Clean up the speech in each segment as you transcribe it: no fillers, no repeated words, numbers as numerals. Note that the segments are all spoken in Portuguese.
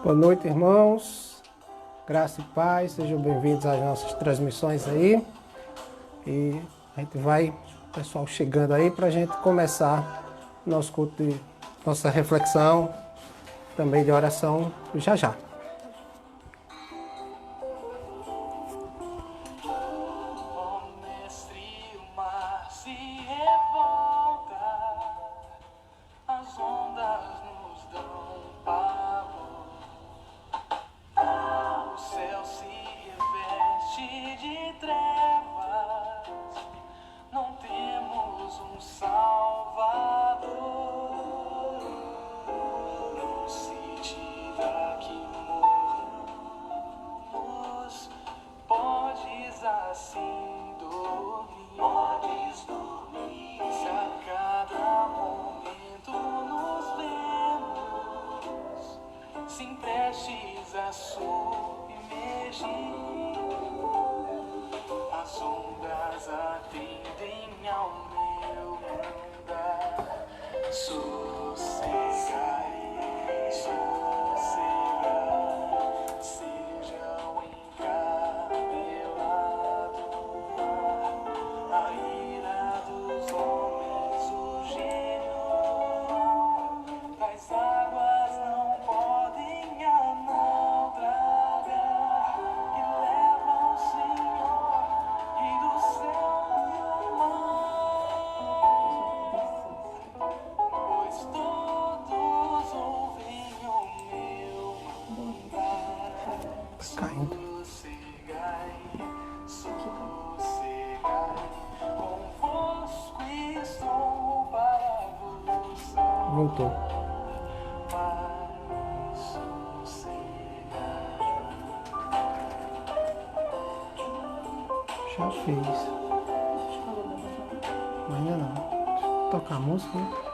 Boa noite, irmãos. Graça e paz, sejam bem-vindos às nossas transmissões aí. E a gente vai, o pessoal chegando aí para a gente começar nosso culto, nossa reflexão, também de oração já já. Voltou. Já fiz. Ainda não. Tocar a música, né?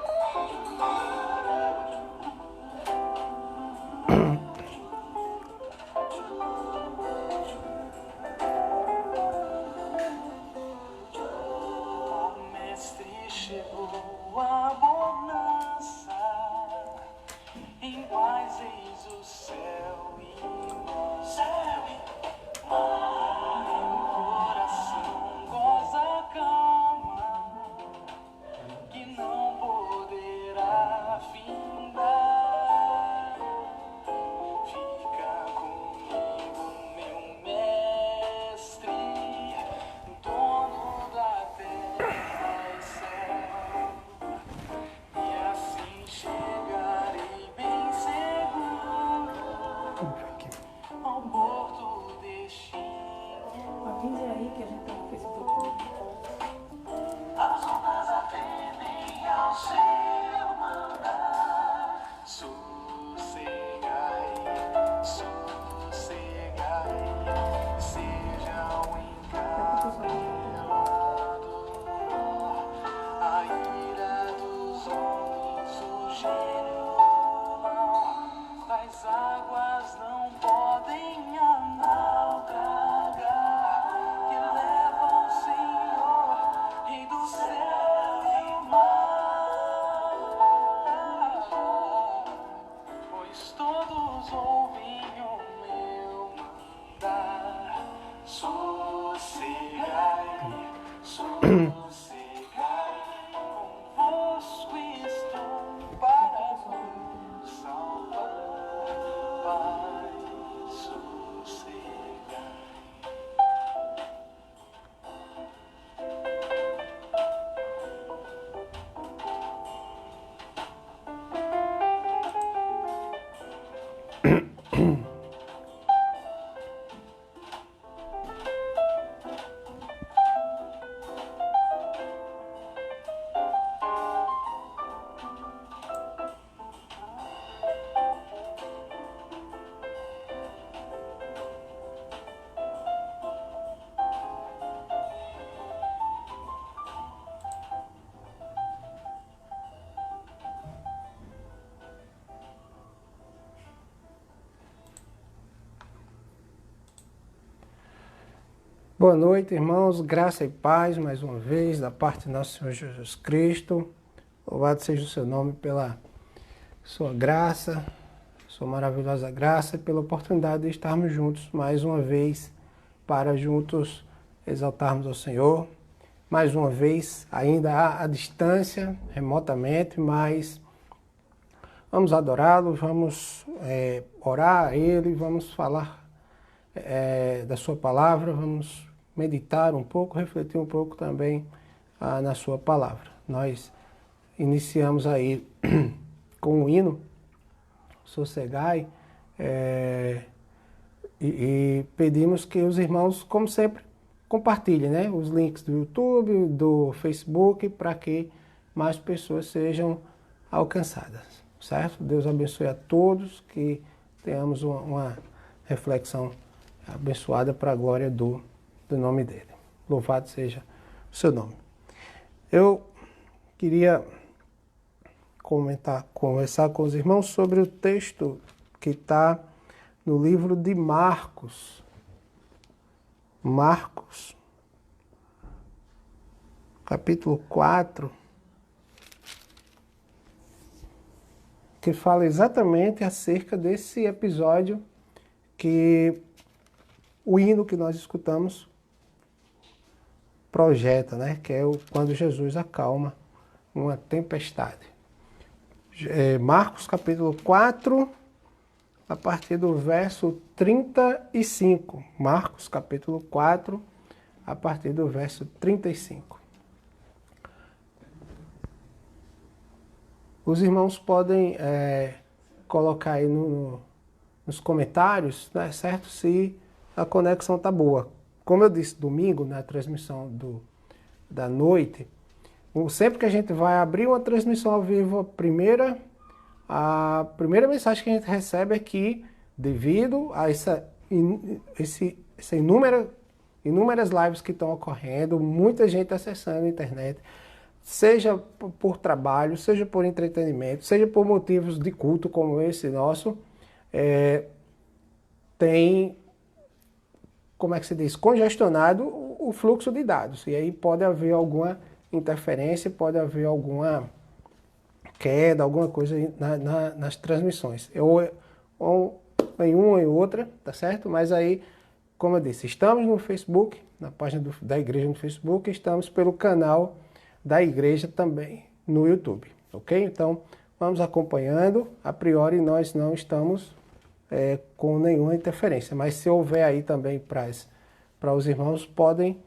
Boa noite, irmãos, graça e paz, mais uma vez, da parte do nosso Senhor Jesus Cristo. Louvado seja o seu nome pela sua graça, sua maravilhosa graça e pela oportunidade de estarmos juntos mais uma vez para juntos exaltarmos ao Senhor. Mais uma vez, ainda à distância, remotamente, mas vamos adorá-lo, vamos orar a Ele, vamos falar da sua palavra, vamos meditar um pouco, refletir um pouco também na sua palavra. Nós iniciamos aí com o hino Sossegai e pedimos que os irmãos, como sempre, compartilhem, né, os links do YouTube, do Facebook, para que mais pessoas sejam alcançadas, certo? Deus abençoe a todos, que tenhamos uma reflexão abençoada para a glória do nome dele. Louvado seja o seu nome. Eu queria conversar com os irmãos sobre o texto que está no livro de Marcos. Marcos, capítulo 4, que fala exatamente acerca desse episódio que o hino que nós escutamos projeta, né? Que é quando Jesus acalma uma tempestade. Marcos capítulo 4, a partir do verso 35. Marcos capítulo 4, a partir do verso 35. Os irmãos podem colocar aí nos comentários, né, certo? Se a conexão está boa. Como eu disse, domingo, na transmissão da noite, sempre que a gente vai abrir uma transmissão ao vivo, a primeira mensagem que a gente recebe é que, devido a inúmeras lives que estão ocorrendo, muita gente acessando a internet, seja por trabalho, seja por entretenimento, seja por motivos de culto como esse nosso, tem, como é que se diz, congestionado o fluxo de dados. E aí pode haver alguma interferência, pode haver alguma queda, alguma coisa nas transmissões. Ou em uma ou em outra, tá certo? Mas aí, como eu disse, estamos no Facebook, na página da igreja no Facebook, estamos pelo canal da igreja também no YouTube, ok? Então, vamos acompanhando. A priori, nós não estamos com nenhuma interferência, mas se houver aí também para os irmãos, podem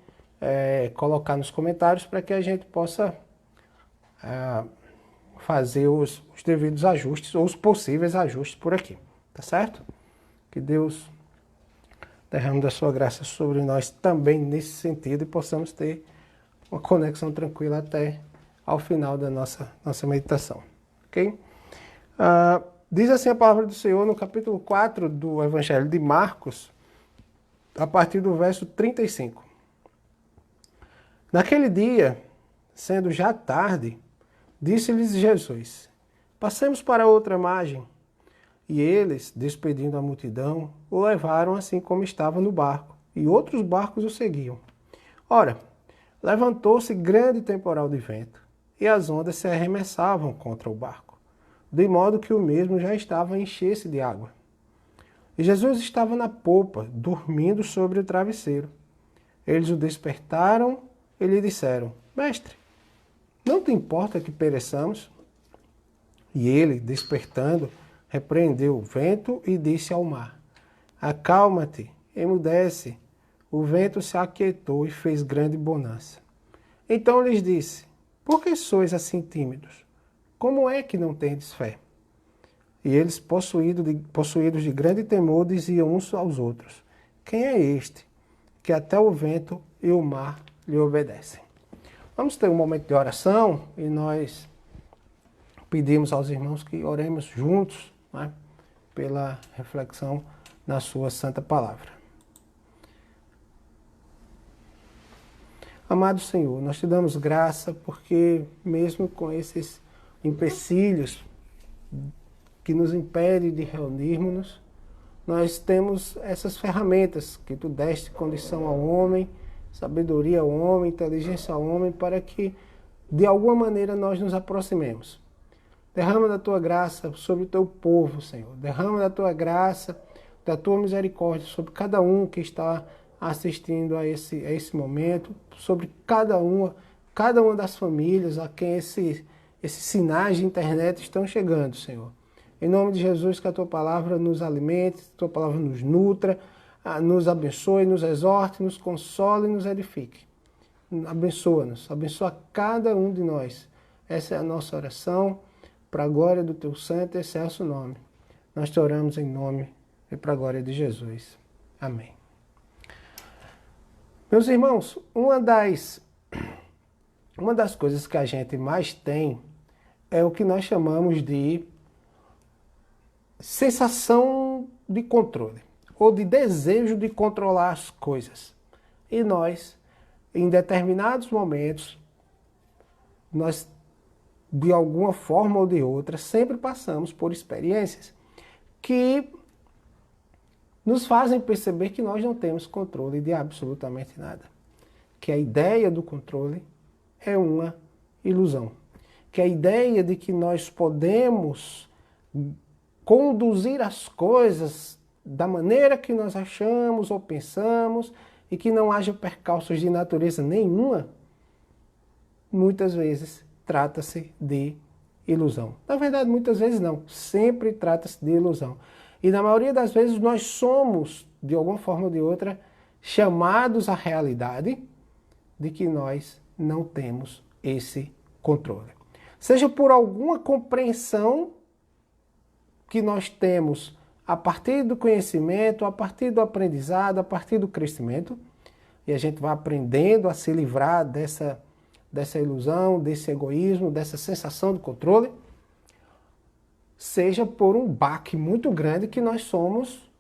colocar nos comentários para que a gente possa fazer os devidos ajustes, ou os possíveis ajustes por aqui, tá certo? Que Deus derrame da sua graça sobre nós também nesse sentido e possamos ter uma conexão tranquila até ao final da nossa meditação, ok? Diz assim a palavra do Senhor no capítulo 4 do Evangelho de Marcos, a partir do verso 35. Naquele dia, sendo já tarde, disse-lhes Jesus: passemos para outra margem. E eles, despedindo a multidão, o levaram assim como estava no barco, e outros barcos o seguiam. Ora, levantou-se grande temporal de vento, e as ondas se arremessavam contra o barco, de modo que o mesmo já estava a encher-se de água. E Jesus estava na popa, dormindo sobre o travesseiro. Eles o despertaram e lhe disseram: Mestre, não te importa que pereçamos? E ele, despertando, repreendeu o vento e disse ao mar: acalma-te, emudece. O vento se aquietou e fez grande bonança. Então lhes disse: por que sois assim tímidos? Como é que não tendes fé? E eles, possuídos de grande temor, diziam uns aos outros: quem é este, que até o vento e o mar lhe obedecem? Vamos ter um momento de oração e nós pedimos aos irmãos que oremos juntos, né, pela reflexão na sua santa palavra. Amado Senhor, nós te damos graça porque mesmo com esses empecilhos que nos impedem de reunirmos-nos, nós temos essas ferramentas que tu deste condição ao homem, sabedoria ao homem, inteligência ao homem, para que de alguma maneira nós nos aproximemos. Derrama da tua graça sobre o teu povo, Senhor. Derrama da tua graça, da tua misericórdia sobre cada um que está assistindo a esse momento, sobre cada uma das famílias a quem esses sinais de internet estão chegando, Senhor. Em nome de Jesus, que a tua palavra nos alimente, a tua palavra nos nutra, nos abençoe, nos exorte, nos console e nos edifique. Abençoa-nos, abençoa cada um de nós. Essa é a nossa oração, para a glória do teu santo e excelso nome. Nós te oramos em nome e para a glória de Jesus. Amém. Meus irmãos, uma das coisas que a gente mais tem é o que nós chamamos de sensação de controle, ou de desejo de controlar as coisas. E nós, em determinados momentos, nós, de alguma forma ou de outra, sempre passamos por experiências que nos fazem perceber que nós não temos controle de absolutamente nada. Que a ideia do controle é uma ilusão. Que a ideia de que nós podemos conduzir as coisas da maneira que nós achamos ou pensamos e que não haja percalços de natureza nenhuma, muitas vezes trata-se de ilusão. Na verdade, muitas vezes não. Sempre trata-se de ilusão. E na maioria das vezes nós somos, de alguma forma ou de outra, chamados à realidade de que nós não temos esse controle. Seja por alguma compreensão que nós temos a partir do conhecimento, a partir do aprendizado, a partir do crescimento, e a gente vai aprendendo a se livrar dessa ilusão, desse egoísmo, dessa sensação de controle, seja por um baque muito grande que nós somos,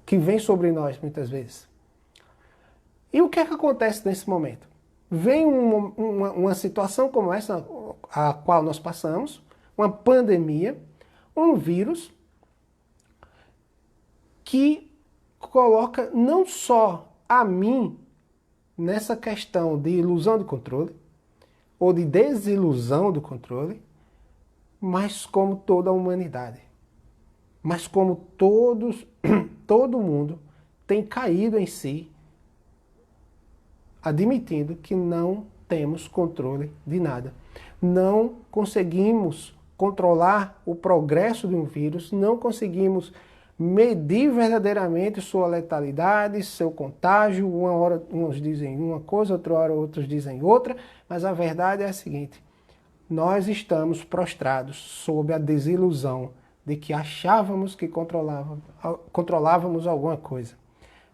que vem sobre nós muitas vezes. E o que é que acontece nesse momento? Vem uma situação como essa, a qual nós passamos, uma pandemia, um vírus que coloca não só a mim nessa questão de ilusão de controle, ou de desilusão do controle, mas como toda a humanidade. Mas como todo mundo tem caído em si, admitindo que não temos controle de nada. Não conseguimos controlar o progresso de um vírus, não conseguimos medir verdadeiramente sua letalidade, seu contágio. Uma hora uns dizem uma coisa, outra hora outros dizem outra, mas a verdade é a seguinte: nós estamos prostrados sob a desilusão de que achávamos que controlávamos alguma coisa.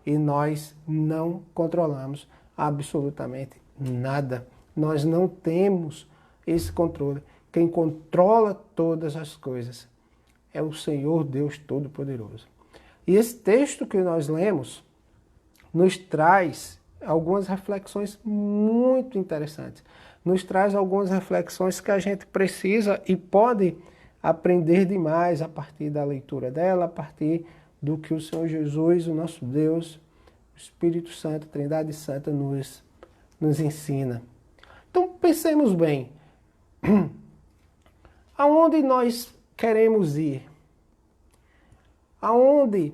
E nós não controlamos absolutamente nada. Nós não temos esse controle. Quem controla todas as coisas é o Senhor Deus Todo-Poderoso. E esse texto que nós lemos nos traz algumas reflexões muito interessantes. Nos traz algumas reflexões que a gente precisa e pode aprender demais a partir da leitura dela, a partir do que o Senhor Jesus, o nosso Deus, o Espírito Santo, a Trindade Santa nos ensina. Então pensemos bem, aonde nós queremos ir? Aonde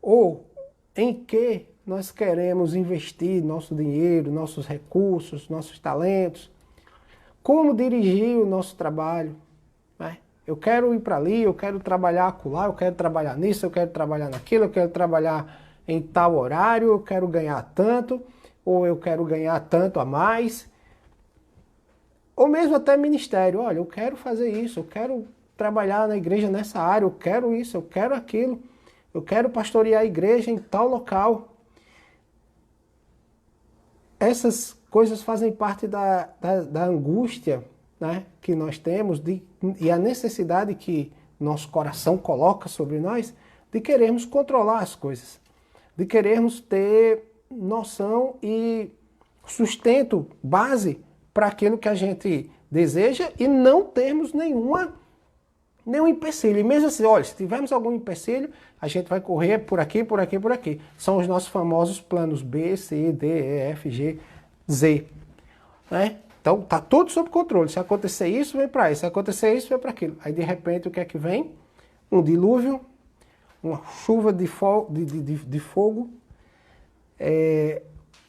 ou em que nós queremos investir nosso dinheiro, nossos recursos, nossos talentos? Como dirigir o nosso trabalho? Né? Eu quero ir para ali, eu quero trabalhar acolá, eu quero trabalhar nisso, eu quero trabalhar naquilo, eu quero trabalhar em tal horário, eu quero ganhar tanto, ou eu quero ganhar tanto a mais. Ou mesmo até ministério. Olha, eu quero fazer isso, eu quero trabalhar na igreja nessa área, eu quero isso, eu quero aquilo, eu quero pastorear a igreja em tal local. Essas coisas fazem parte da angústia, né, que nós temos e a necessidade que nosso coração coloca sobre nós de querermos controlar as coisas, de querermos ter noção e sustento, base para aquilo que a gente deseja e não termos nenhum empecilho. E mesmo assim, olha, se tivermos algum empecilho, a gente vai correr por aqui, por aqui, por aqui. São os nossos famosos planos B, C, D, E, F, G, Z. Né? Então, está tudo sob controle. Se acontecer isso, vem para isso. Se acontecer isso, vem para aquilo. Aí, de repente, o que é que vem? Um dilúvio, uma chuva de fogo,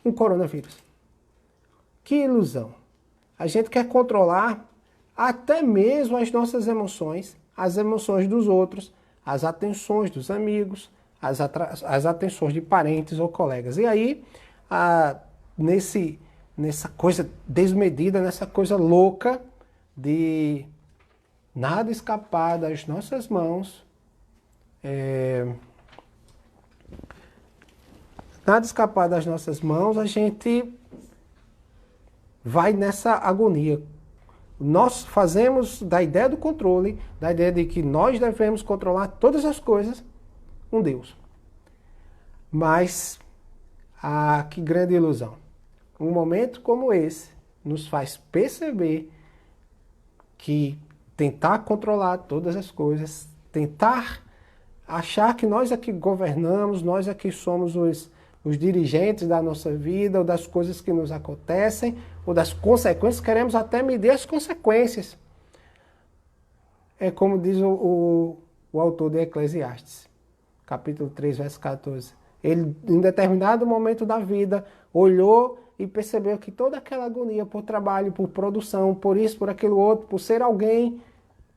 um coronavírus. Que ilusão. A gente quer controlar até mesmo as nossas emoções, as emoções dos outros, as atenções dos amigos, as atenções de parentes ou colegas. E aí, nessa coisa desmedida, nessa coisa louca de nada escapar das nossas mãos, a gente vai nessa agonia. Nós fazemos da ideia do controle, da ideia de que nós devemos controlar todas as coisas, um Deus. Mas, que grande ilusão. Um momento como esse nos faz perceber que tentar controlar todas as coisas, tentar achar que nós aqui governamos, nós aqui somos os dirigentes da nossa vida, ou das coisas que nos acontecem, ou das consequências, queremos até medir as consequências. É como diz o autor de Eclesiastes, capítulo 3, verso 14. Ele, em determinado momento da vida, olhou e percebeu que toda aquela agonia por trabalho, por produção, por isso, por aquilo outro, por ser alguém,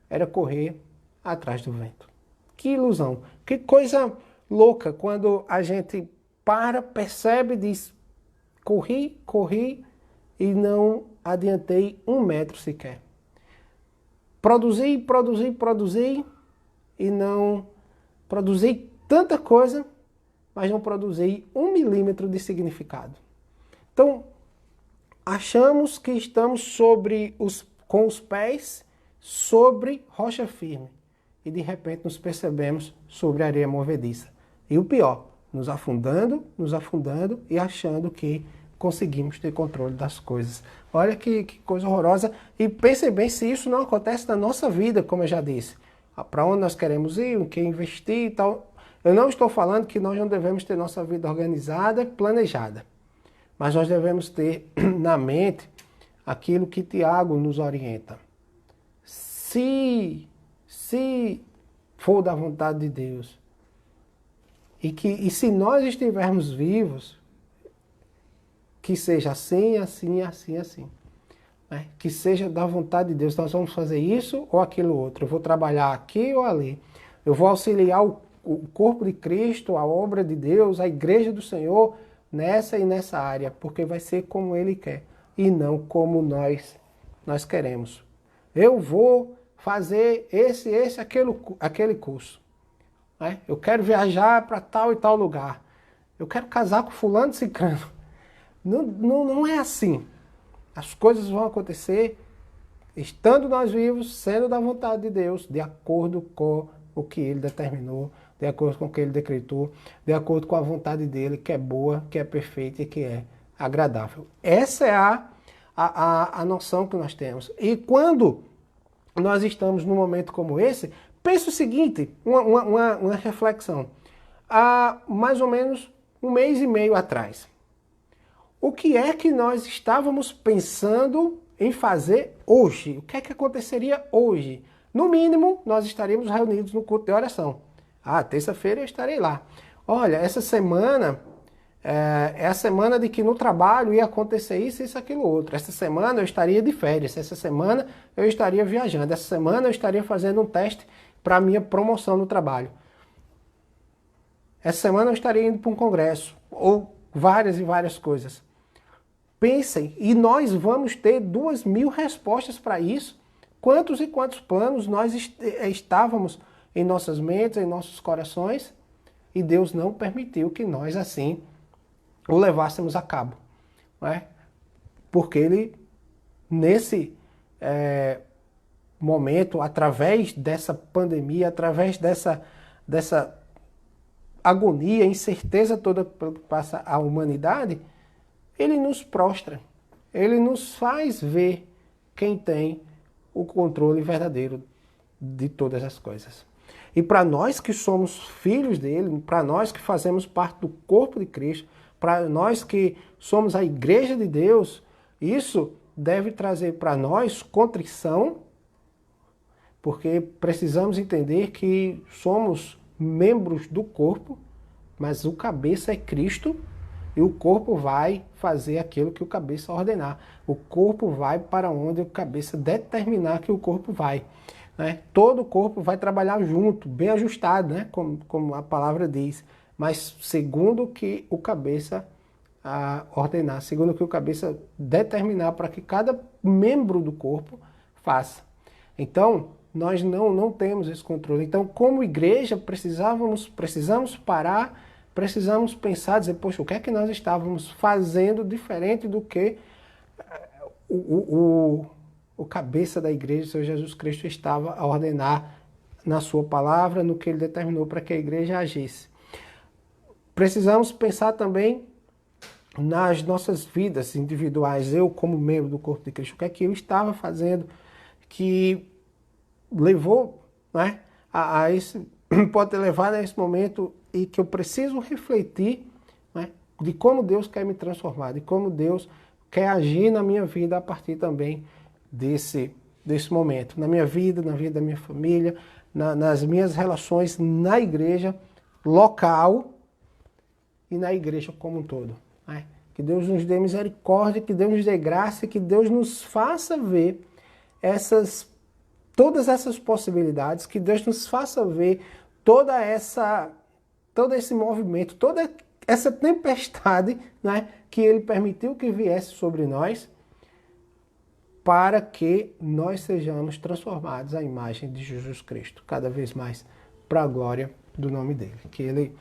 era correr atrás do vento. Que ilusão, que coisa louca quando a gente percebe e diz, corri e não adiantei 1 metro sequer. Produzi e não produzi tanta coisa, mas não produzi 1 milímetro de significado. Então, achamos que estamos com os pés sobre rocha firme e de repente nos percebemos sobre areia movediça. E o pior, nos afundando e achando que conseguimos ter controle das coisas. Olha que coisa horrorosa. E pense bem se isso não acontece na nossa vida, como eu já disse. Para onde nós queremos ir, o que investir e tal. Eu não estou falando que nós não devemos ter nossa vida organizada, planejada. Mas nós devemos ter na mente aquilo que Tiago nos orienta. Se for da vontade de Deus, e se nós estivermos vivos, que seja assim. Né? Que seja da vontade de Deus. Nós vamos fazer isso ou aquilo outro. Eu vou trabalhar aqui ou ali. Eu vou auxiliar o corpo de Cristo, a obra de Deus, a igreja do Senhor, nessa e nessa área, porque vai ser como Ele quer e não como nós queremos. Eu vou fazer aquele curso. Né? Eu quero viajar para tal e tal lugar. Eu quero casar com fulano e ciclano. Não é assim. As coisas vão acontecer estando nós vivos, sendo da vontade de Deus, de acordo com o que Ele determinou, de acordo com o que Ele decretou, de acordo com a vontade dEle, que é boa, que é perfeita e que é agradável. Essa é a noção que nós temos. E quando nós estamos num momento como esse, pense o seguinte, uma reflexão. Há mais ou menos 1 mês e meio atrás, o que é que nós estávamos pensando em fazer hoje? O que é que aconteceria hoje? No mínimo, nós estaríamos reunidos no culto de oração. Terça-feira eu estarei lá. Olha, essa semana é a semana de que no trabalho ia acontecer isso, aquilo, outro. Essa semana eu estaria de férias. Essa semana eu estaria viajando. Essa semana eu estaria fazendo um teste para a minha promoção no trabalho. Essa semana eu estaria indo para um congresso. Ou várias e várias coisas. Pensem, e nós vamos ter 2.000 respostas para isso. Quantos e quantos planos nós estávamos em nossas mentes, em nossos corações, e Deus não permitiu que nós assim o levássemos a cabo. Não é? Porque Ele, nesse momento, através dessa pandemia, através dessa agonia, incerteza toda que passa a humanidade, Ele nos prostra, Ele nos faz ver quem tem o controle verdadeiro de todas as coisas. E para nós que somos filhos dele, para nós que fazemos parte do corpo de Cristo, para nós que somos a igreja de Deus, isso deve trazer para nós contrição, porque precisamos entender que somos membros do corpo, mas o cabeça é Cristo e o corpo vai fazer aquilo que o cabeça ordenar. O corpo vai para onde o cabeça determinar que o corpo vai. Né? Todo o corpo vai trabalhar junto, bem ajustado, né? como a palavra diz, mas segundo o que o cabeça ordenar, segundo o que o cabeça determinar para que cada membro do corpo faça. Então, nós não temos esse controle. Então, como igreja, precisamos parar, precisamos pensar, dizer, poxa, o que é que nós estávamos fazendo diferente do que o cabeça da igreja, o Senhor Jesus Cristo, estava a ordenar na sua palavra, no que ele determinou para que a igreja agisse. Precisamos pensar também nas nossas vidas individuais, eu como membro do corpo de Cristo, o que é que eu estava fazendo que levou, né, a esse, pode ter levado a esse momento e que eu preciso refletir, né, de como Deus quer me transformar, de como Deus quer agir na minha vida a partir também desse momento, na minha vida, na vida da minha família, nas minhas relações na igreja local e na igreja como um todo. Né? Que Deus nos dê misericórdia, que Deus nos dê graça, que Deus nos faça ver todas essas possibilidades, que Deus nos faça ver todo esse movimento, toda essa tempestade, né, que Ele permitiu que viesse sobre nós, para que nós sejamos transformados à imagem de Jesus Cristo, cada vez mais para a glória do nome dEle. Que Ele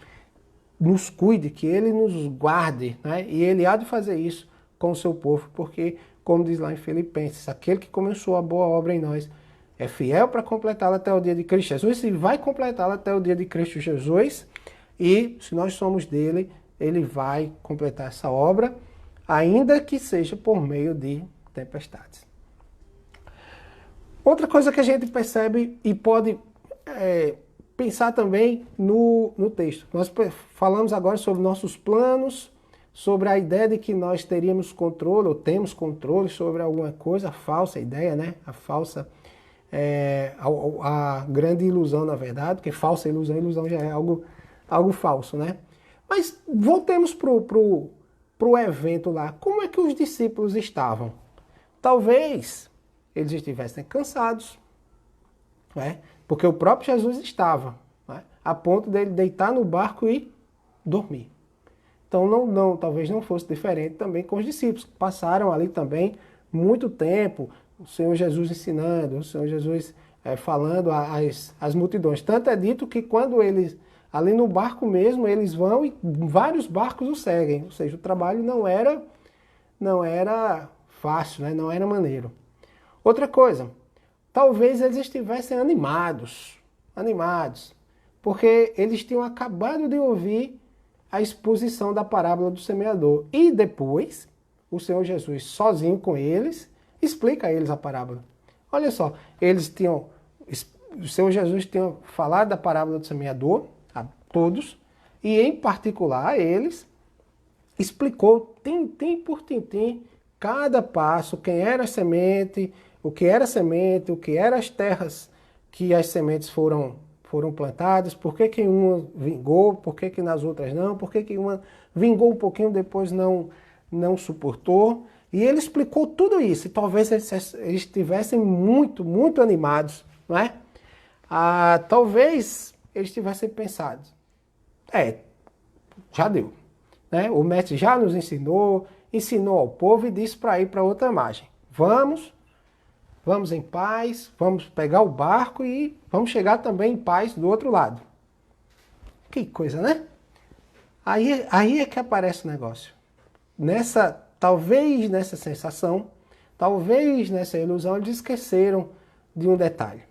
nos cuide, que Ele nos guarde, né? E Ele há de fazer isso com o seu povo, porque, como diz lá em Filipenses, aquele que começou a boa obra em nós é fiel para completá-la até o dia de Cristo Jesus, e vai completá-la até o dia de Cristo Jesus, e se nós somos dele, Ele vai completar essa obra, ainda que seja por meio de tempestades. Outra coisa que a gente percebe e pode pensar também no texto. Nós falamos agora sobre nossos planos, sobre a ideia de que nós teríamos controle, ou temos controle sobre alguma coisa, a falsa ideia, né? A falsa, a grande ilusão, na verdade, porque falsa ilusão já é algo falso, né? Mas voltemos pro evento lá. Como é que os discípulos estavam? Talvez eles estivessem cansados, né? Porque o próprio Jesus estava, né, a ponto dele deitar no barco e dormir. Então talvez não fosse diferente também com os discípulos, que passaram ali também muito tempo, o Senhor Jesus ensinando, o Senhor Jesus falando às multidões. Tanto é dito que quando eles, ali no barco mesmo, eles vão e vários barcos o seguem. Ou seja, o trabalho não era fácil, né? Não era maneiro. Outra coisa, talvez eles estivessem animados, porque eles tinham acabado de ouvir a exposição da parábola do semeador. E depois, o Senhor Jesus, sozinho com eles, explica a eles a parábola. Olha só, o Senhor Jesus tinha falado da parábola do semeador a todos, e em particular a eles, explicou tintim por tintim cada passo, quem era a semente, o que era semente, o que eram as terras que as sementes foram plantadas, por que em uma vingou, por que nas outras não, por que uma vingou um pouquinho, depois não suportou. E ele explicou tudo isso, e talvez eles estivessem muito, muito animados, não é? Talvez eles tivessem pensado, já deu. Né? O mestre já nos ensinou ao povo e disse para ir para outra margem. Vamos em paz, vamos pegar o barco e vamos chegar também em paz do outro lado. Que coisa, né? Aí é que aparece o negócio. Talvez nessa sensação, talvez nessa ilusão, eles esqueceram de um detalhe.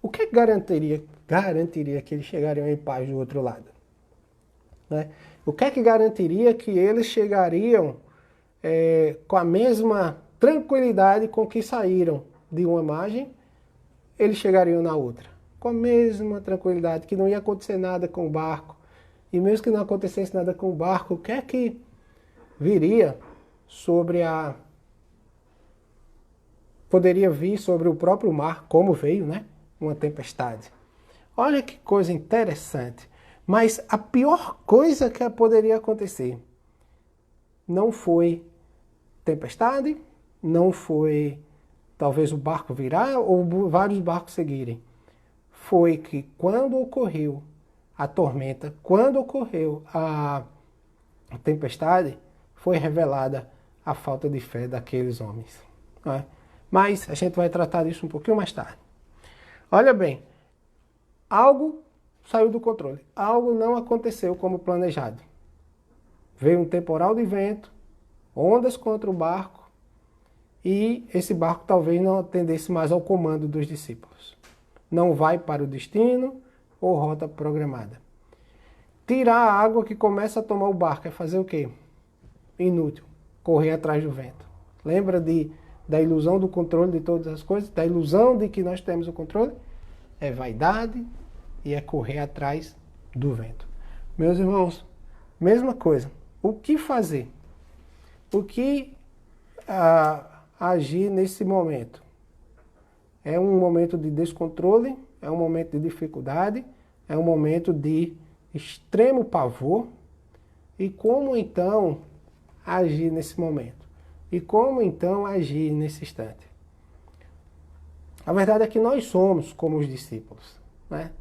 O que garantiria que eles chegariam em paz do outro lado? Né? O que é que garantiria que eles chegariam com a mesma tranquilidade com que saíram de uma margem, eles chegariam na outra? Com a mesma tranquilidade, que não ia acontecer nada com o barco. E mesmo que não acontecesse nada com o barco, o que é que viria sobre poderia vir sobre o próprio mar, como veio, né? Uma tempestade. Olha que coisa interessante. Mas a pior coisa que poderia acontecer não foi tempestade, não foi talvez o barco virar ou vários barcos seguirem. Foi que quando ocorreu a tormenta, quando ocorreu a tempestade, foi revelada a falta de fé daqueles homens. Não é? Mas a gente vai tratar disso um pouquinho mais tarde. Olha bem, algo saiu do controle, algo não aconteceu como planejado. Veio um temporal de vento, ondas contra o barco, e esse barco talvez não atendesse mais ao comando dos discípulos. Não vai para o destino ou rota programada. Tirar a água que começa a tomar o barco é fazer o quê? Inútil. Correr atrás do vento. Lembra da ilusão do controle de todas as coisas? Da ilusão de que nós temos o controle? É vaidade e é correr atrás do vento. Meus irmãos, mesma coisa. O que fazer? O que agir nesse momento? É um momento de descontrole, é um momento de dificuldade, é um momento de extremo pavor. E como então agir nesse momento? E como então agir nesse instante? A verdade é que nós somos como os discípulos, né?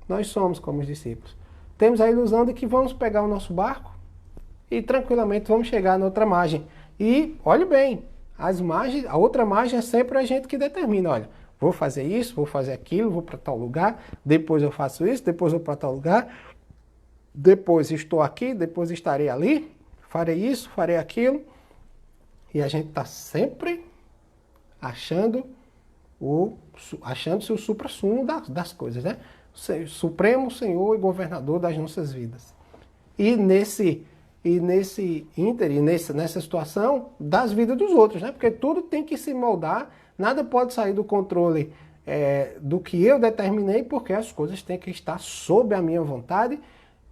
Nós somos como os discípulos. Temos a ilusão de que vamos pegar o nosso barco e tranquilamente vamos chegar na outra margem. E, olhe bem, as margens, a outra margem é sempre a gente que determina, olha, vou fazer isso, vou fazer aquilo, vou para tal lugar, depois eu faço isso, depois eu vou para tal lugar, depois estou aqui, depois estarei ali, farei isso, farei aquilo. E a gente está sempre achando-se o supra-sumo das coisas, né? Supremo Senhor e Governador das nossas vidas. E nesse ínter, nessa situação, das vidas dos outros, né? Porque tudo tem que se moldar, nada pode sair do controle do que eu determinei, porque as coisas têm que estar sob a minha vontade,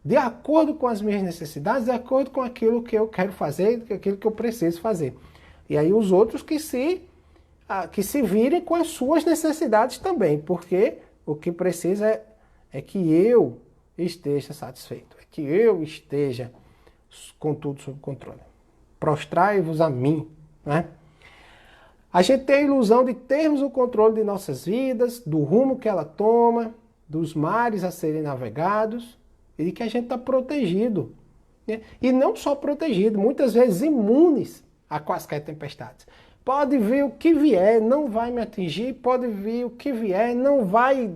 de acordo com as minhas necessidades, de acordo com aquilo que eu quero fazer, aquilo que eu preciso fazer. E aí os outros que se virem com as suas necessidades também, porque o que precisa é que eu esteja satisfeito, é que eu esteja com tudo sob controle. Prostrai-vos a mim, né? A gente tem a ilusão de termos o controle de nossas vidas, do rumo que ela toma, dos mares a serem navegados, e de que a gente está protegido, né? E não só protegido, muitas vezes imunes a quaisquer tempestades. Pode vir o que vier, não vai me atingir, pode vir o que vier, não vai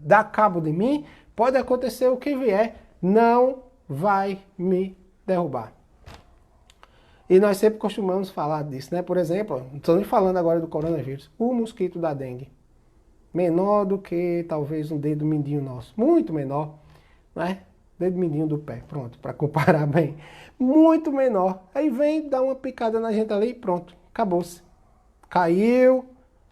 dar cabo de mim, pode acontecer o que vier, não vai me derrubar. E nós sempre costumamos falar disso, né? Por exemplo, não estou nem falando agora do coronavírus, o mosquito da dengue. Menor do que talvez um dedo mindinho nosso, muito menor, né? Dedo mindinho do pé, pronto, para comparar bem. Muito menor. Aí vem, dá uma picada na gente ali e pronto, acabou-se. Caiu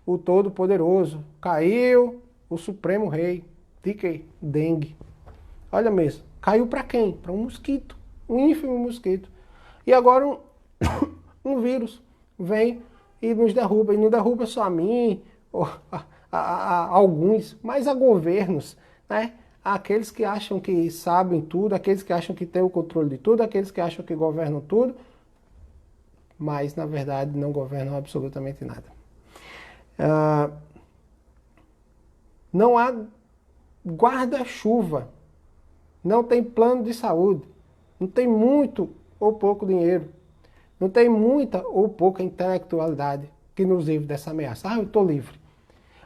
o Todo-Poderoso, caiu o Supremo Rei, de dengue. Olha mesmo, caiu para quem? Para um mosquito, um ínfimo mosquito. E agora um vírus vem e nos derruba. E não derruba só a mim, ou a alguns, mas a governos, né? Aqueles que acham que sabem tudo, aqueles que acham que têm o controle de tudo, aqueles que acham que governam tudo, mas na verdade não governam absolutamente nada. Não há guarda-chuva, não tem plano de saúde, não tem muito ou pouco dinheiro, não tem muita ou pouca intelectualidade que nos livre dessa ameaça. Ah, eu estou livre.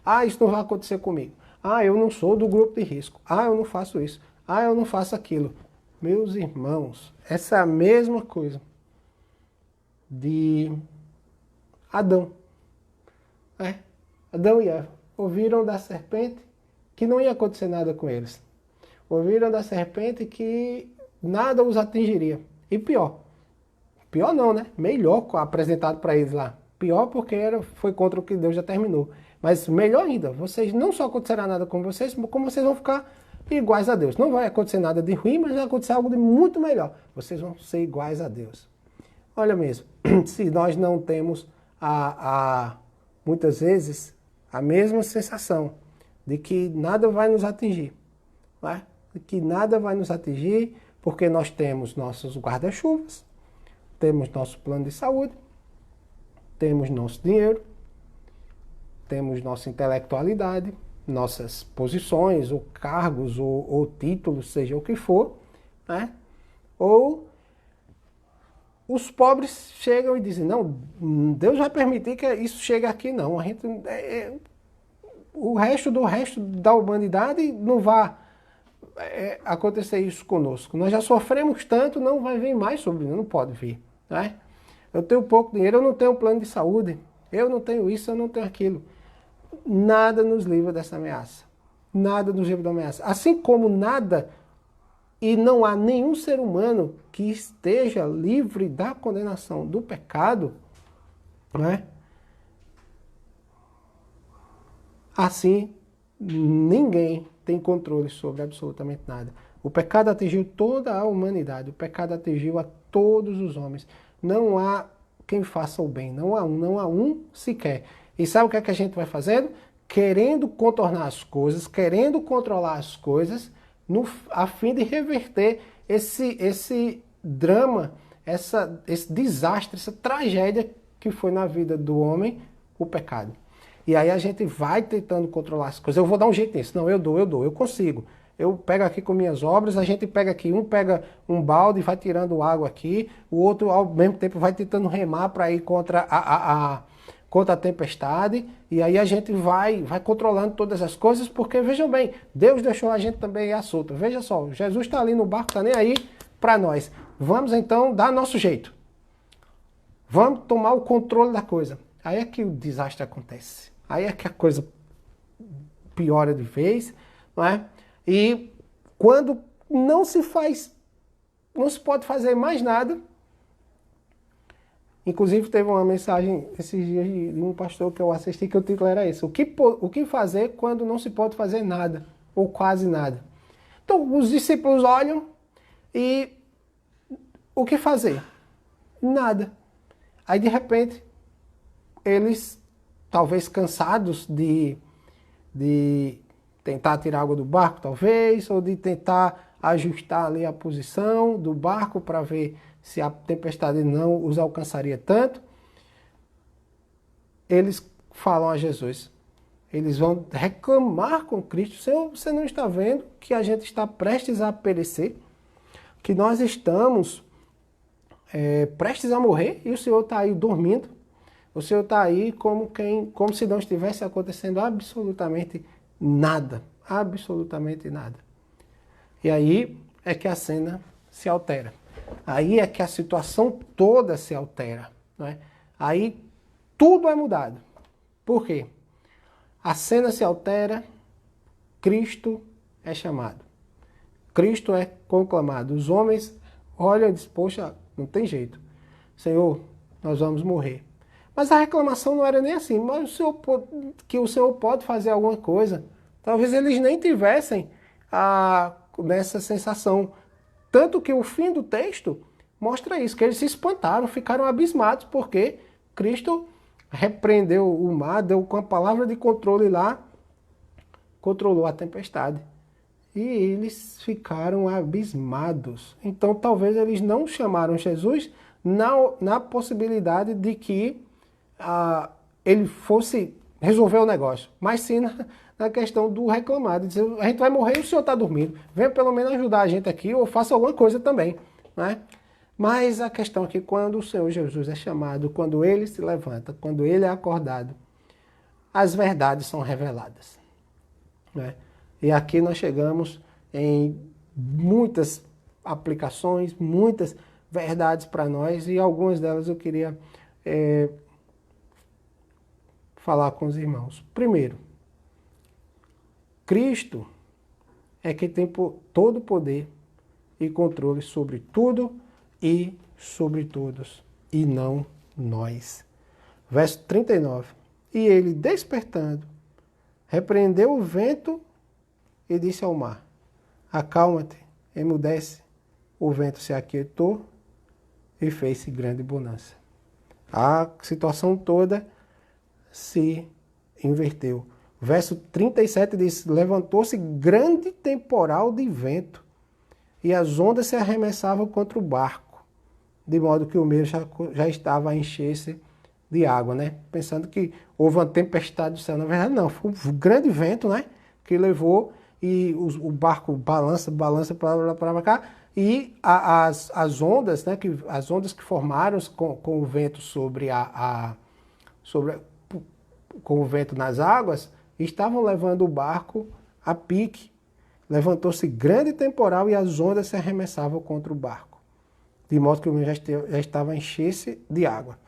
Ah, isso não vai acontecer comigo. Ah, eu não sou do grupo de risco. Ah, eu não faço isso. Ah, eu não faço aquilo. Meus irmãos, essa é a mesma coisa de Adão. Adão e Eva ouviram da serpente que não ia acontecer nada com eles. Ouviram da serpente que nada os atingiria. E pior não, né? Melhor apresentado para eles lá. Pior porque foi contra o que Deus já terminou. Mas melhor ainda, vocês não só acontecerá nada com vocês, como vocês vão ficar iguais a Deus. Não vai acontecer nada de ruim, mas vai acontecer algo de muito melhor. Vocês vão ser iguais a Deus. Olha mesmo, se nós não temos muitas vezes, a mesma sensação de que nada vai nos atingir. Não é? De que nada vai nos atingir porque nós temos nossos guarda-chuvas, temos nosso plano de saúde, temos nosso dinheiro, temos nossa intelectualidade, nossas posições, ou cargos, ou títulos, seja o que for, né? Ou os pobres chegam e dizem, não, Deus vai permitir que isso chegue aqui, não. A gente, o resto da humanidade não vai acontecer isso conosco. Nós já sofremos tanto, não vai vir mais sobre nós, não pode vir. Né? Eu tenho pouco dinheiro, eu não tenho plano de saúde, eu não tenho isso, eu não tenho aquilo. Nada nos livra dessa ameaça. Nada nos livra da ameaça. Assim como nada, e não há nenhum ser humano que esteja livre da condenação do pecado, né? Assim, ninguém tem controle sobre absolutamente nada. O pecado atingiu toda a humanidade, o pecado atingiu a todos os homens. Não há quem faça o bem, não há um sequer. E sabe o que é que a gente vai fazendo? Querendo contornar as coisas, querendo controlar as coisas, a fim de reverter esse drama, esse desastre, essa tragédia que foi na vida do homem, o pecado. E aí a gente vai tentando controlar as coisas. Eu vou dar um jeito nisso. Não, eu consigo. Eu pego aqui com minhas obras, a gente pega aqui, um pega um balde e vai tirando água aqui, o outro ao mesmo tempo vai tentando remar para ir contra contra a tempestade, e aí a gente vai controlando todas as coisas, porque vejam bem, Deus deixou a gente também à solta. Veja só, Jesus está ali no barco, está nem aí para nós. Vamos então dar nosso jeito. Vamos tomar o controle da coisa. Aí é que o desastre acontece. Aí é que a coisa piora de vez, não é? E quando não se pode fazer mais nada. Inclusive teve uma mensagem esses dias de um pastor que eu assisti que o título era esse: o que fazer quando não se pode fazer nada, ou quase nada. Então os discípulos olham e o que fazer? Nada. Aí de repente eles, talvez cansados de tentar tirar água do barco, talvez, ou de tentar ajustar ali a posição do barco para ver se a tempestade não os alcançaria tanto, eles falam a Jesus. Eles vão reclamar com Cristo: Senhor, você não está vendo que a gente está prestes a perecer? Que nós estamos prestes a morrer e o Senhor está aí dormindo? O Senhor está aí como se não estivesse acontecendo absolutamente nada. Absolutamente nada. E aí é que a cena se altera. Aí é que a situação toda se altera. Não é? Aí tudo é mudado. Por quê? A cena se altera, Cristo é chamado. Cristo é conclamado. Os homens olham e dizem: poxa, não tem jeito. Senhor, nós vamos morrer. Mas a reclamação não era nem assim. Mas o Senhor pode fazer alguma coisa. Talvez eles nem tivessem nessa sensação. Tanto que o fim do texto mostra isso, que eles se espantaram, ficaram abismados, porque Cristo repreendeu o mar, deu com a palavra de controle lá, controlou a tempestade. E eles ficaram abismados. Então talvez eles não chamaram Jesus na possibilidade de que ele fosse resolver o negócio, mas sim na questão do reclamar, de dizer: a gente vai morrer e o senhor está dormindo, venha pelo menos ajudar a gente aqui, ou faça alguma coisa também, né? Mas a questão é que quando o Senhor Jesus é chamado, quando ele se levanta, quando ele é acordado, as verdades são reveladas, né? E aqui nós chegamos em muitas aplicações, muitas verdades para nós, e algumas delas eu queria falar com os irmãos. Primeiro, Cristo é quem tem todo o poder e controle sobre tudo e sobre todos, e não nós. Verso 39. E ele, despertando, repreendeu o vento e disse ao mar: acalma-te, emudece. O vento se aquietou e fez-se grande bonança. A situação toda se inverteu. Verso 37 diz: levantou-se grande temporal de vento, e as ondas se arremessavam contra o barco, de modo que o meio já estava a encher-se de água, né? Pensando que houve uma tempestade do céu. Na verdade, não, foi um grande vento, né? Que levou, e o barco balança para cá, e as ondas, né? As ondas que formaram com o vento com o vento nas águas, estavam levando o barco a pique. Levantou-se grande temporal e as ondas se arremessavam contra o barco, de modo que o meio já estava a encher-se de água.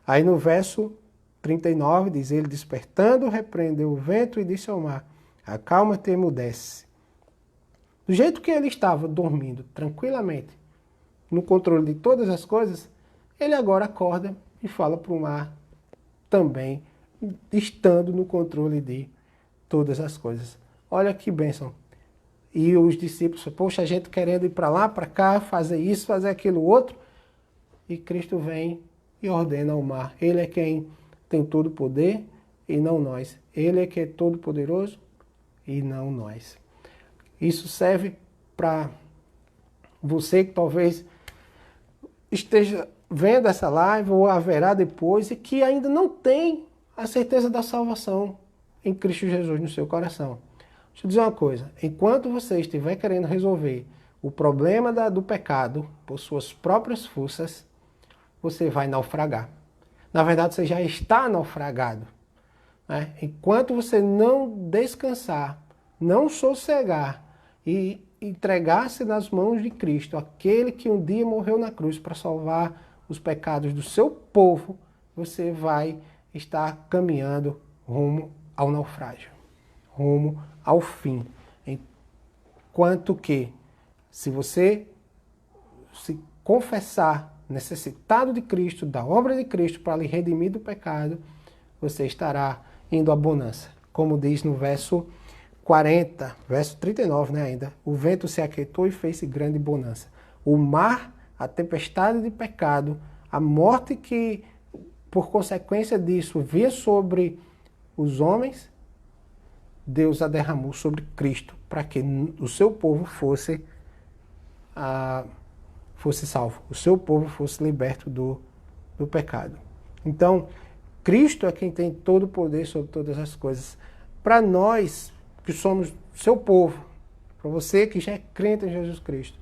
Aí no verso 39 diz: ele despertando, repreendeu o vento e disse ao mar: acalma-te e emudece. Do jeito que ele estava dormindo tranquilamente, no controle de todas as coisas, ele agora acorda e fala para o mar também, estando no controle de todas as coisas. Olha que bênção. E os discípulos, poxa, a gente querendo ir para lá, para cá, fazer isso, fazer aquilo outro, e Cristo vem e ordena ao mar. Ele é quem tem todo o poder e não nós. Ele é que é todo poderoso e não nós. Isso serve para você que talvez esteja vendo essa live ou haverá depois e que ainda não tem a certeza da salvação em Cristo Jesus no seu coração. Deixa eu dizer uma coisa: enquanto você estiver querendo resolver o problema do pecado por suas próprias forças, você vai naufragar. Na verdade, você já está naufragado, né? Enquanto você não descansar, não sossegar e entregar-se nas mãos de Cristo, aquele que um dia morreu na cruz para salvar os pecados do seu povo, você vai estar caminhando rumo ao naufrágio, rumo ao fim. Enquanto que, se você se confessar necessitado de Cristo, da obra de Cristo para lhe redimir do pecado, você estará indo à bonança. Como diz no verso 40, verso 39, né, ainda: o vento se aquietou e fez-se grande bonança. O mar, a tempestade de pecado, a morte que, por consequência disso, vinha sobre os homens, Deus a derramou sobre Cristo, para que o seu povo fosse salvo, o seu povo fosse liberto do pecado. Então, Cristo é quem tem todo o poder sobre todas as coisas. Para nós, que somos seu povo, para você que já é crente em Jesus Cristo,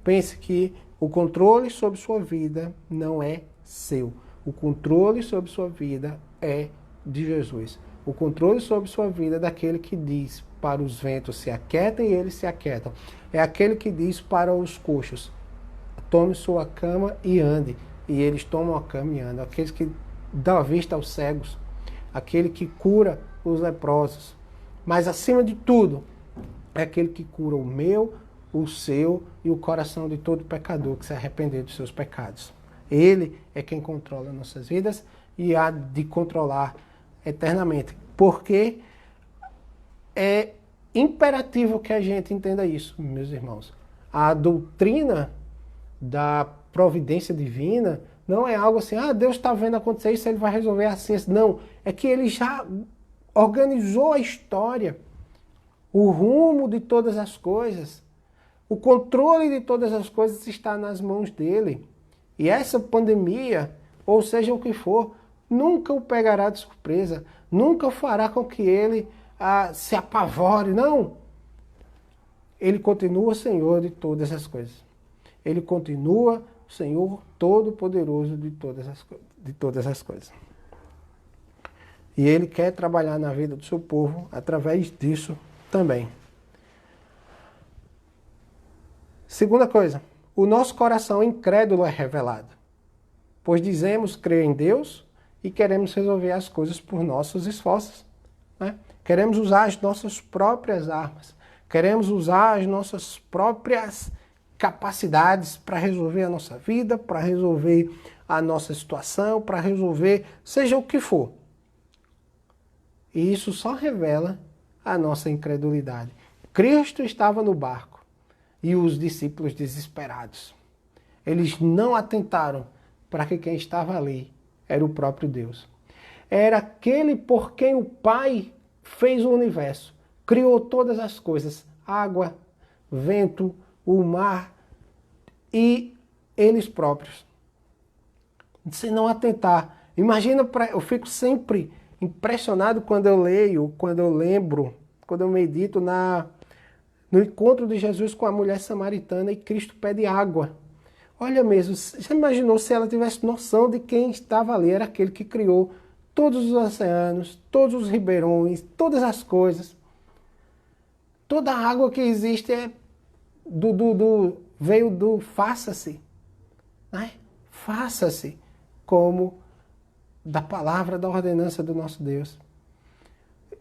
pense que o controle sobre sua vida não é seu. O controle sobre sua vida é de Jesus. O controle sobre sua vida é daquele que diz para os ventos se aquietem e eles se aquietam. É aquele que diz para os coxos: tome sua cama e ande. E eles tomam a cama e andam. Aqueles que dão vista aos cegos. Aquele que cura os leprosos. Mas acima de tudo, é aquele que cura o meu, o seu e o coração de todo pecador que se arrepender dos seus pecados. Ele é quem controla nossas vidas e há de controlar eternamente. Porque é imperativo que a gente entenda isso, meus irmãos. A doutrina da providência divina não é algo assim: Deus está vendo acontecer isso, ele vai resolver assim. Não, é que ele já organizou a história, o rumo de todas as coisas, o controle de todas as coisas está nas mãos dele. E essa pandemia, ou seja o que for, nunca o pegará de surpresa, nunca fará com que ele se apavore. Não, ele continua Senhor de todas as coisas. Ele continua o Senhor Todo-Poderoso de todas as coisas. E Ele quer trabalhar na vida do seu povo através disso também. Segunda coisa, o nosso coração incrédulo é revelado, pois dizemos crer em Deus e queremos resolver as coisas por nossos esforços, né? Queremos usar as nossas próprias armas, queremos usar as nossas próprias capacidades para resolver a nossa vida, para resolver a nossa situação, para resolver seja o que for. E isso só revela a nossa incredulidade. Cristo estava no barco e os discípulos desesperados. Eles não atentaram para que quem estava ali era o próprio Deus. era aquele por quem o Pai fez o universo, criou todas as coisas, água, vento, o mar e eles próprios. Se não atentar, imagina, eu fico sempre impressionado quando eu leio, quando eu lembro, quando eu medito no encontro de Jesus com a mulher samaritana e Cristo pede água. Olha mesmo, já imaginou se ela tivesse noção de quem estava ali? Era aquele que criou todos os oceanos, todos os ribeirões, todas as coisas. Toda a água que existe veio do faça-se. Né? Faça-se como da palavra da ordenança do nosso Deus.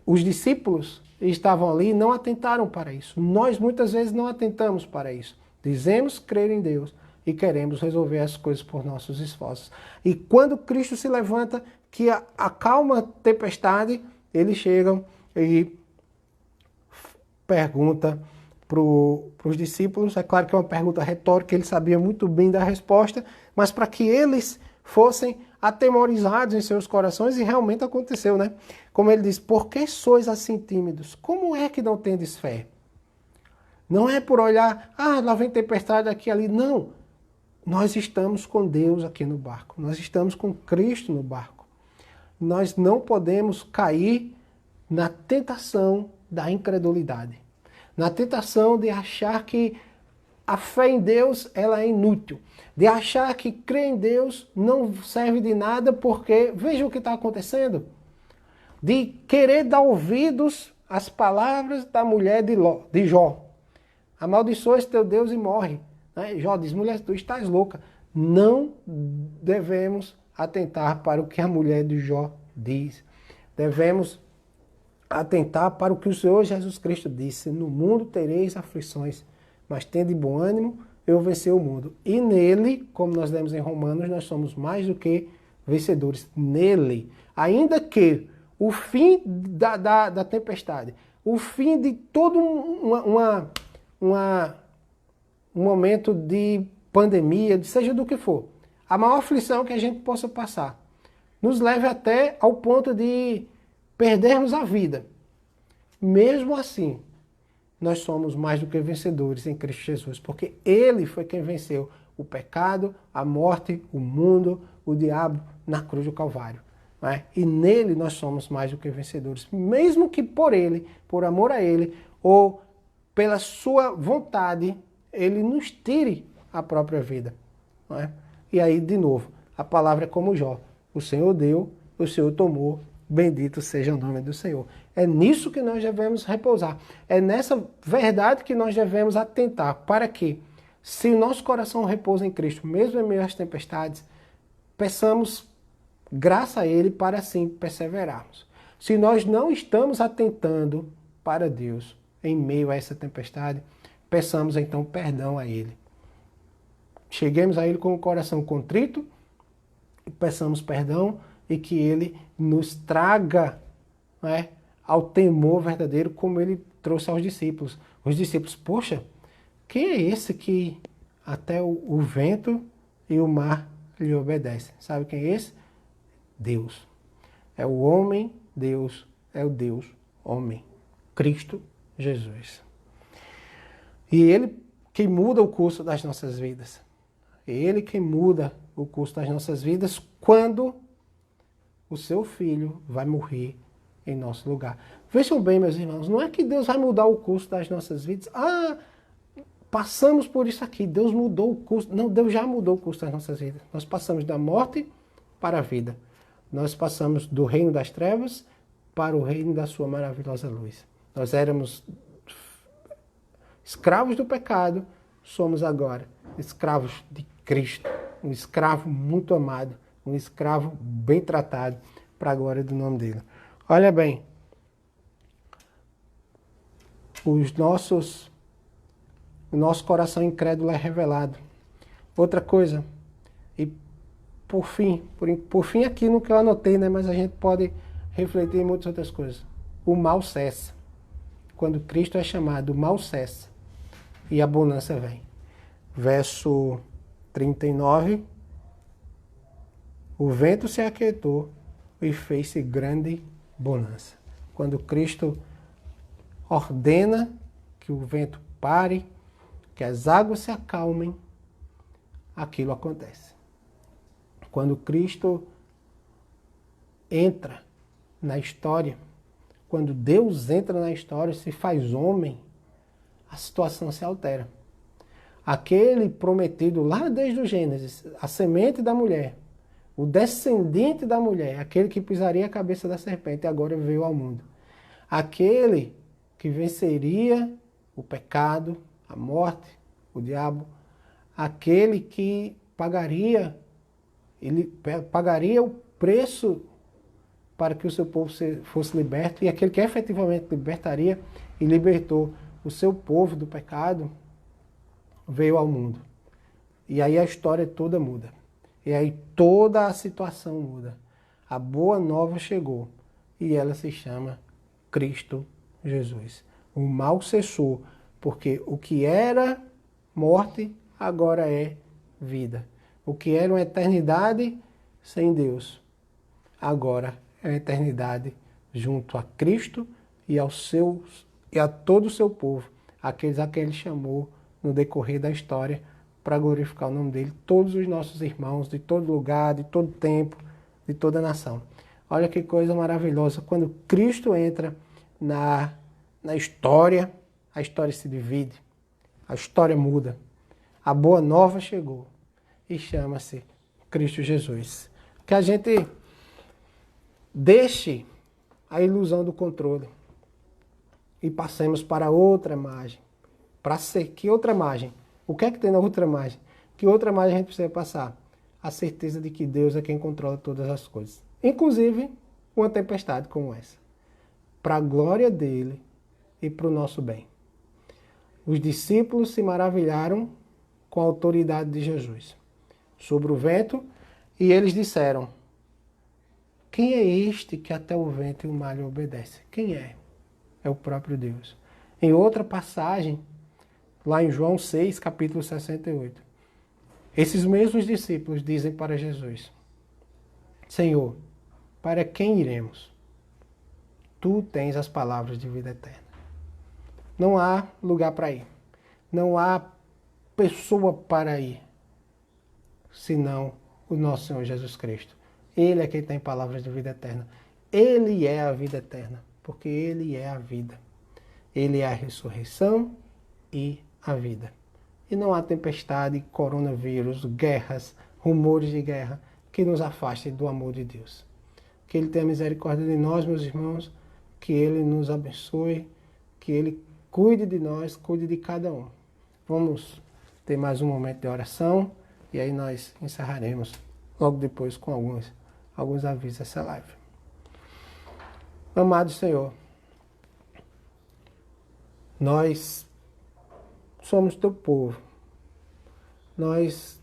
Os discípulos estavam ali e não atentaram para isso. Nós muitas vezes não atentamos para isso. Dizemos crer em Deus e queremos resolver as coisas por nossos esforços. E quando Cristo se levanta, que acalma a tempestade, eles chegam e pergunta para os discípulos. É claro que é uma pergunta retórica, ele sabia muito bem da resposta, mas para que eles fossem atemorizados em seus corações, e realmente aconteceu, né? Como ele diz, por que sois assim tímidos? Como é que não tendes fé? Não é por olhar, lá vem tempestade aqui ali, não. Nós estamos com Deus aqui no barco, nós estamos com Cristo no barco. Nós não podemos cair na tentação da incredulidade, na tentação de achar que a fé em Deus ela é inútil, de achar que crer em Deus não serve de nada porque, veja o que está acontecendo, de querer dar ouvidos às palavras da mulher de Jó. Amaldiçoa teu Deus e morre. Jó diz, mulher, tu estás louca. Não devemos atentar para o que a mulher de Jó diz. Devemos atentar para o que o Senhor Jesus Cristo disse. No mundo tereis aflições, mas tende bom ânimo, eu venci o mundo. E nele, como nós lemos em Romanos, nós somos mais do que vencedores. Nele. Ainda que o fim da tempestade, o fim de todo um momento de pandemia, seja do que for, a maior aflição que a gente possa passar, nos leve até ao ponto de perdermos a vida. Mesmo assim, nós somos mais do que vencedores em Cristo Jesus, porque Ele foi quem venceu o pecado, a morte, o mundo, o diabo na cruz do Calvário. Né? E nele nós somos mais do que vencedores, mesmo que por Ele, por amor a Ele, ou pela sua vontade, Ele nos tire a própria vida. Não é? E aí, de novo, a palavra é como Jó. O Senhor deu, o Senhor tomou, bendito seja o nome do Senhor. É nisso que nós devemos repousar. É nessa verdade que nós devemos atentar, para que, se o nosso coração repousa em Cristo, mesmo em meio às tempestades, peçamos graça a Ele para assim perseverarmos. Se nós não estamos atentando para Deus em meio a essa tempestade, peçamos então perdão a Ele. Cheguemos a Ele com o coração contrito, peçamos perdão e que Ele nos traga, né, ao temor verdadeiro, como Ele trouxe aos discípulos. Os discípulos, poxa, quem é esse que até o vento e o mar lhe obedecem? Sabe quem é esse? Deus. É o homem, Deus, é o Deus, homem, Cristo Jesus. E Ele quem muda o curso das nossas vidas. É Ele quem muda o curso das nossas vidas quando o seu Filho vai morrer em nosso lugar. Vejam bem, meus irmãos, não é que Deus vai mudar o curso das nossas vidas. Passamos por isso aqui, Deus mudou o curso. Não, Deus já mudou o curso das nossas vidas. Nós passamos da morte para a vida. Nós passamos do reino das trevas para o reino da sua maravilhosa luz. Nós éramos escravos do pecado, somos agora escravos de Cristo. Um escravo muito amado, um escravo bem tratado para a glória do nome dele. Olha bem, o nosso coração incrédulo é revelado. Outra coisa, e por fim aqui no que eu anotei, né, mas a gente pode refletir em muitas outras coisas. O mal cessa. Quando Cristo é chamado, o mal cessa e a bonança vem. Verso 39, o vento se aquietou e fez-se grande bonança. Quando Cristo ordena que o vento pare, que as águas se acalmem, aquilo acontece. Quando Cristo entra na história, quando Deus entra na história, se faz homem, a situação se altera. Aquele prometido lá desde o Gênesis, a semente da mulher, o descendente da mulher, aquele que pisaria a cabeça da serpente, agora veio ao mundo. Aquele que venceria o pecado, a morte, o diabo, aquele que pagaria o preço para que o seu povo fosse liberto, e aquele que efetivamente libertaria e libertou o seu povo do pecado, veio ao mundo. E aí a história toda muda. E aí toda a situação muda. A boa nova chegou e ela se chama Cristo Jesus. O mal cessou, porque o que era morte agora é vida. O que era uma eternidade sem Deus, agora é uma eternidade junto a Cristo e a todo o seu povo, aqueles a quem Ele chamou no decorrer da história para glorificar o nome dEle, todos os nossos irmãos de todo lugar, de todo tempo, de toda nação. Olha que coisa maravilhosa, quando Cristo entra na história, a história se divide, a história muda, a boa nova chegou e chama-se Cristo Jesus. Que a gente deixe a ilusão do controle e passemos para outra imagem. Que outra imagem? O que é que tem na outra imagem? Que outra imagem a gente precisa passar? A certeza de que Deus é quem controla todas as coisas. Inclusive uma tempestade como essa. Para a glória dele e para o nosso bem. Os discípulos se maravilharam com a autoridade de Jesus sobre o vento e eles disseram: quem é este que até o vento e o mar lhe obedece? Quem é? É o próprio Deus. Em outra passagem, lá em João 6, capítulo 68, esses mesmos discípulos dizem para Jesus: Senhor, para quem iremos? Tu tens as palavras de vida eterna. Não há lugar para ir. Não há pessoa para ir, senão o nosso Senhor Jesus Cristo. Ele é quem tem palavras de vida eterna. Ele é a vida eterna, porque Ele é a vida. Ele é a ressurreição e a vida. E não há tempestade, coronavírus, guerras, rumores de guerra que nos afastem do amor de Deus. Que Ele tenha misericórdia de nós, meus irmãos, que Ele nos abençoe, que Ele cuide de nós, cuide de cada um. Vamos ter mais um momento de oração e aí nós encerraremos logo depois com alguns avisos dessa live. Amado Senhor, nós somos teu povo. Nós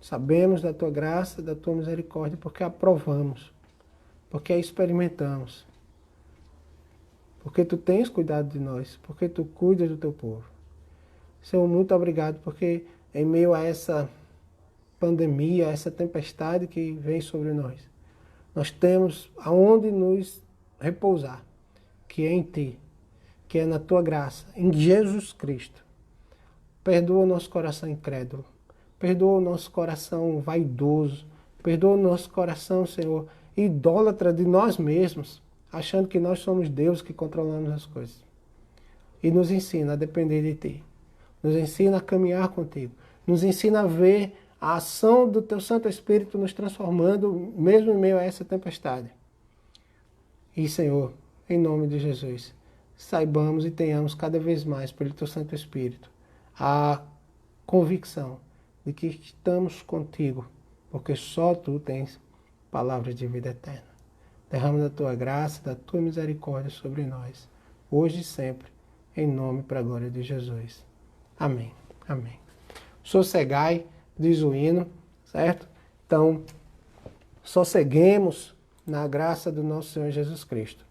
sabemos da tua graça, da tua misericórdia, porque a aprovamos, porque a experimentamos, porque tu tens cuidado de nós, porque tu cuidas do teu povo. Senhor, muito obrigado, porque em meio a essa pandemia, a essa tempestade que vem sobre nós, nós temos aonde nos repousar, que é em ti, que é na tua graça, em Jesus Cristo. Perdoa o nosso coração incrédulo, perdoa o nosso coração vaidoso, perdoa o nosso coração, Senhor, idólatra de nós mesmos, achando que nós somos Deus que controlamos as coisas. E nos ensina a depender de ti, nos ensina a caminhar contigo, nos ensina a ver a ação do teu Santo Espírito nos transformando, mesmo em meio a essa tempestade. E, Senhor, em nome de Jesus, saibamos e tenhamos cada vez mais, pelo teu Santo Espírito, a convicção de que estamos contigo, porque só tu tens palavras de vida eterna. Derrama da tua graça, da tua misericórdia sobre nós, hoje e sempre, em nome e para a glória de Jesus. Amém. Amém. Sossegai, diz o hino, certo? Então, sosseguemos na graça do nosso Senhor Jesus Cristo.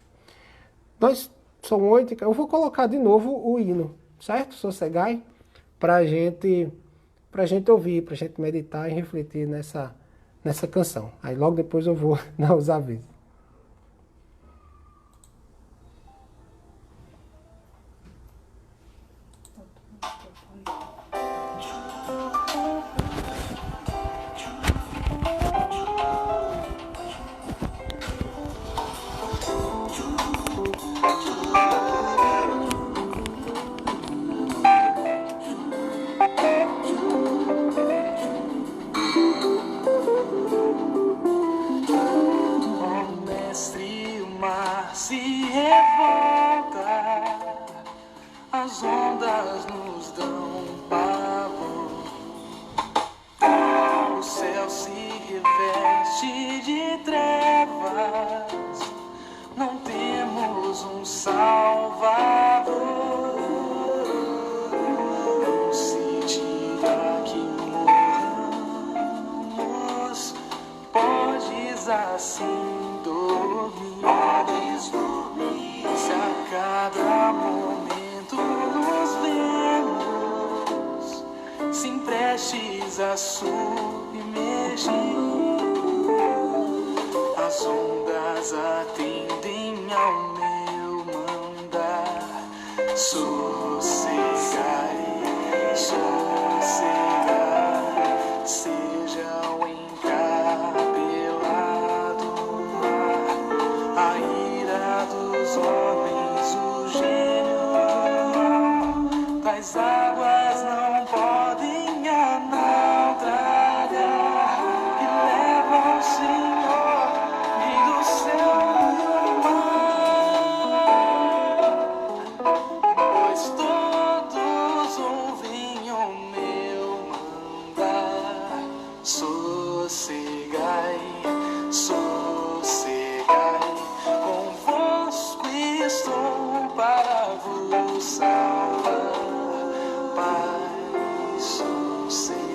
São 8, eu vou colocar de novo o hino, certo? Sossegai, para a gente ouvir, para a gente meditar e refletir nessa canção. Aí logo depois eu vou dar os avisos. As ondas nos dão pavor, o céu se reveste de trevas, não temos um salvador. Não se diga que morramos, podes assim dormir, se a cada momento nos vemos, se prestes a submergir. As ondas atendem ao meu mandar. Sossegai, sossegai, seja o encabelado mar, a ira dos homens, o gênio das águas não podem a naufragar, que levam o Senhor, Rei do céu e do mar. Pois todos ouvem o meu mandar. Sossegai, sossegai, convosco estou para vos salvar. Paz, sossegai.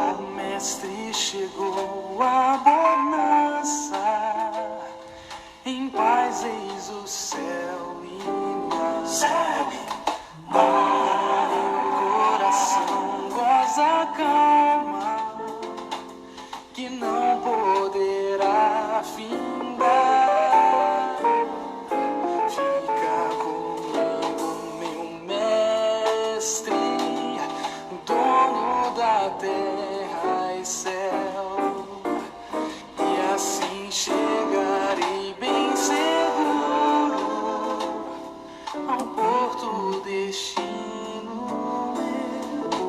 O mestre chegou a bonança, em paz eis o céu e mar. Meu coração goza calma, que não poderá findar. Fica comigo, meu mestre, dono da terra e céu, e assim chegarei bem seguro ao porto destino meu.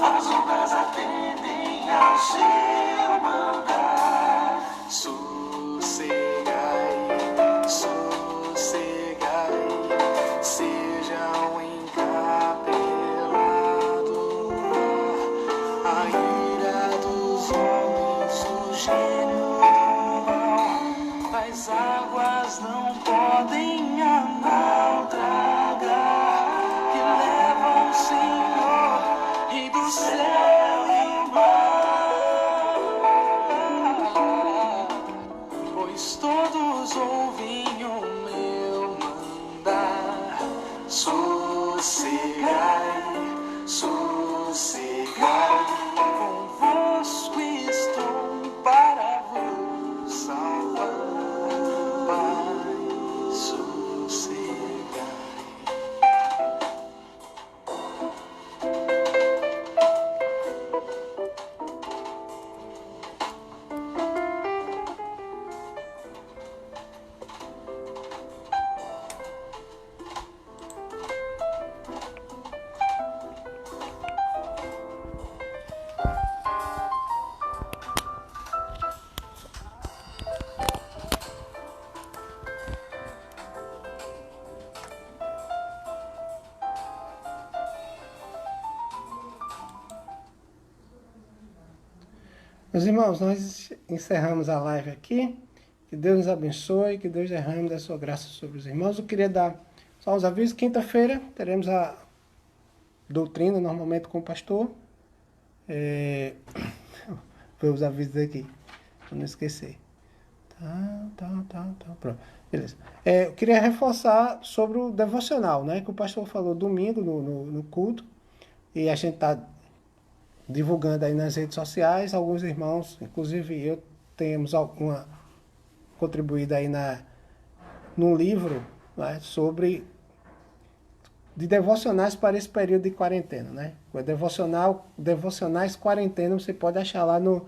As ondas atendem ao seu mandar. Sossegai, sossegai, seja o encapelado mar, a ira dos homens, o gênio do mal, das águas não podem a naufragar, que levam o Senhor, Rei do céu e mar. Pois todos ouvem o meu mandar. Sossegai, sossegai, convosco estou para vos salvar. Paz, sossegai. Meus irmãos, nós encerramos a live aqui. Que Deus nos abençoe, que Deus derrame da sua graça sobre os irmãos. Eu queria dar Só os avisos. Quinta-feira teremos a doutrina, normalmente com o pastor. Vou os avisos aqui, para não esquecer. Pronto. Beleza. Eu queria reforçar sobre o devocional, né? Que o pastor falou domingo no culto. E a gente está divulgando aí nas redes sociais. Alguns irmãos, inclusive eu, temos alguma contribuída aí num livro, né, sobre de devocionais para esse período de quarentena, né? O devocionais quarentena, você pode achar lá no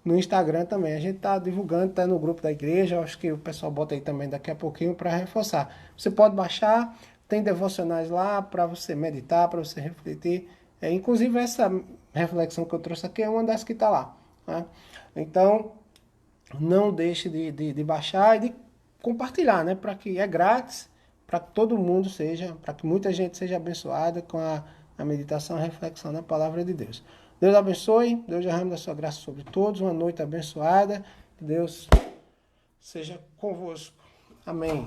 Instagram também. A gente está divulgando, está no grupo da igreja, acho que o pessoal bota aí também daqui a pouquinho para reforçar. Você pode baixar, tem devocionais lá para você meditar, para você refletir. Inclusive essa reflexão que eu trouxe aqui é uma das que está lá, né? Então, não deixe de baixar e de compartilhar, né? Para que é grátis, para que todo mundo seja, para que muita gente seja abençoada com a meditação, a reflexão na palavra de Deus. Deus abençoe, Deus derrame da sua graça sobre todos, uma noite abençoada, Deus seja convosco. Amém.